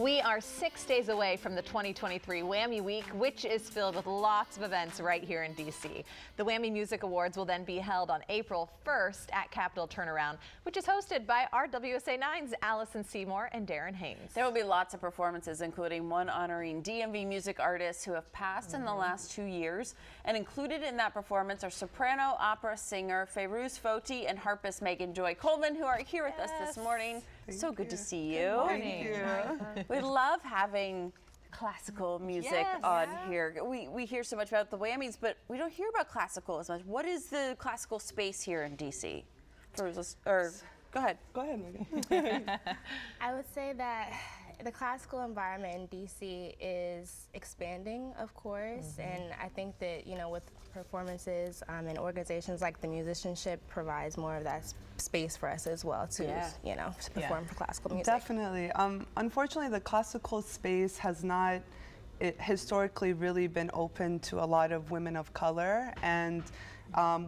We are 6 days away from the 2023 Wammie Week, which is filled with lots of events right here in D.C. The Wammie Music Awards will then be held on April 1st at Capitol Turnaround, which is hosted by our WSA9's Allison Seymour and Darren Haynes. There will be lots of performances, including one honoring DMV music artists who have passed in the last 2 years. And included in that performance are soprano opera singer Fairouz, Foty, and harpist Megan-Joie Coleman, who are here with us this morning. So good to see you. Thank you. We love having classical music on here. We hear so much about the Whammies, but we don't hear about classical as much. What is the classical space here in DC? Go ahead. Go ahead, Megan. I would say that the classical environment in DC is expanding, of course, and I think that, you know, with performances and organizations like the musicianship provides more of that space for us as well to, you know, to perform for classical music. Definitely. Unfortunately, the classical space has not historically really been open to a lot of women of color, and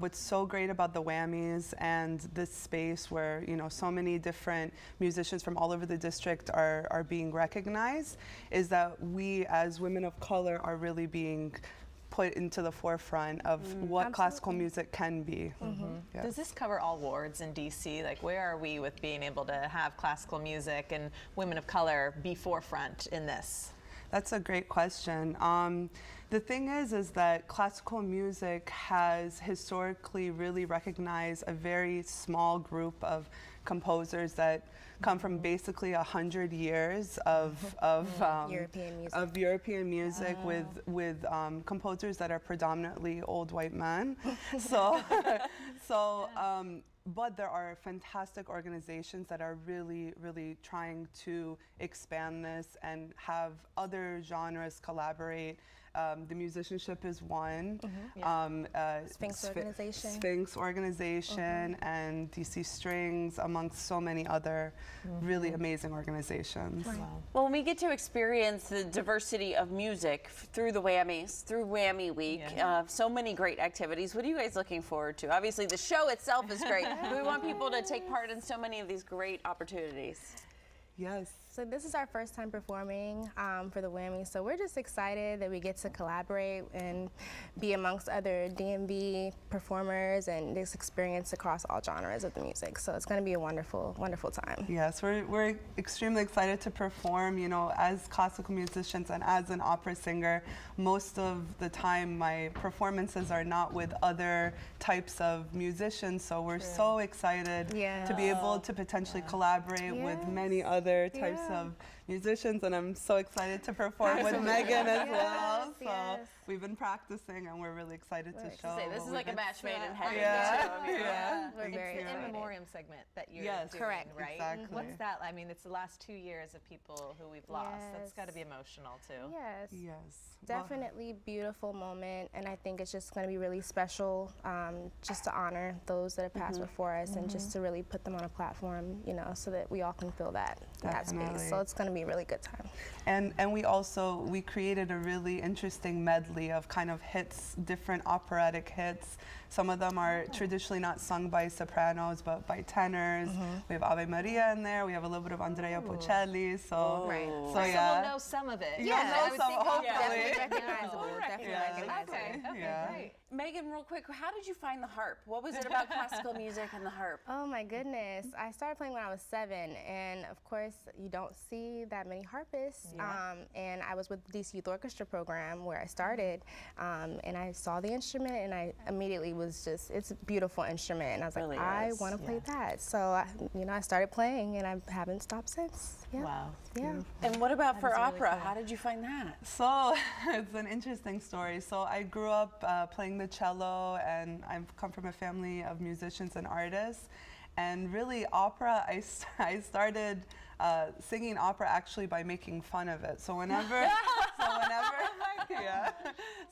what's so great about the Whammies and this space where, you know, so many different musicians from all over the district are being recognized is that we as women of color are really being put into the forefront of what classical music can be. Yes. Does this cover all wards in DC? Like, where are we with being able to have classical music and women of color be forefront in this? That's a great question. The thing is that classical music has historically really recognized a very small group of composers that come from basically 100 years of European music with composers that are predominantly old white men. But there are fantastic organizations that are really trying to expand this and have other genres collaborate. The musicianship is one. Sphinx Organization and DC Strings, amongst so many other really amazing organizations. Wow. Well, when we get to experience the diversity of music through the Whammies, through Wammie Week, so many great activities. What are you guys looking forward to? Obviously, the show itself is great. But we want people to take part in so many of these great opportunities. Yes. So this is our first time performing for the Whammies, so we're just excited that we get to collaborate and be amongst other DMV performers and this experience across all genres of the music. So it's going to be a wonderful, wonderful time. Yes, we're extremely excited to perform. You know, as classical musicians and as an opera singer, most of the time my performances are not with other types of musicians, so we're so excited to be able to potentially collaborate with many other types of musicians, and I'm so excited to perform with Megan as well. So we've been practicing, and we're really excited to show. This is like a match made in heaven. We're very It's the in memoriam segment that you're doing, correct, right? Exactly. What's that? I mean, it's the last 2 years of people who we've lost. That's got to be emotional too. Yes. Definitely beautiful moment, and I think it's just going to be really special just to honor those that have passed before us and just to really put them on a platform, you know, so that we all can feel that space. So it's going to be a really good time. And we created a really interesting medley of kind of hits, different operatic hits. Some of them are traditionally not sung by sopranos, but by tenors. We have Ave Maria in there. We have a little bit of Andrea Bocelli. So We'll know some of it. Hopefully. Definitely recognizable. Definitely recognizable. Okay, great. Megan, real quick, how did you find the harp? What was it about classical music and the harp? Oh my goodness. I started playing when I was 7, and of course you don't see that many harpists. And I was with the DC Youth Orchestra program where I started, and I saw the instrument and I immediately was just, it's a beautiful instrument, and I was like, I want to play that. So I started playing and I haven't stopped since. Wow. And what about for opera? How did you find that? So it's an interesting story. So I grew up playing the cello, and I've come from a family of musicians and artists. And really, opera, I started singing opera actually by making fun of it. So whenever Yeah.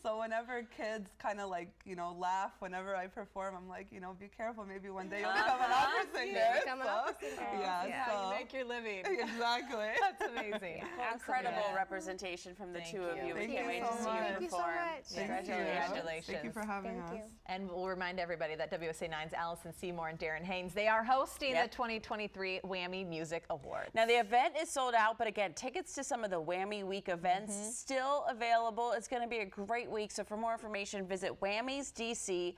So whenever kids kind of like, you know, laugh whenever I perform, I'm like, you know, be careful. Maybe one day you'll become an opera singer. Become an opera singer. Yeah. How So you make your living. exactly. That's amazing. Incredible representation from the Thank two of you. you. We Thank can't you wait so to see much. you Thank you so perform. much. Congratulations. Thank you for having Thank us. you. And we'll remind everybody that WSA 9's Allison Seymour and Darren Haynes, they are hosting Yep. the 2023 Wammie Music Awards. Now the event is sold out, but again, tickets to some of the Wammie Week events still available. It's going to be a great week. So for more information, visit wammiesdc.org.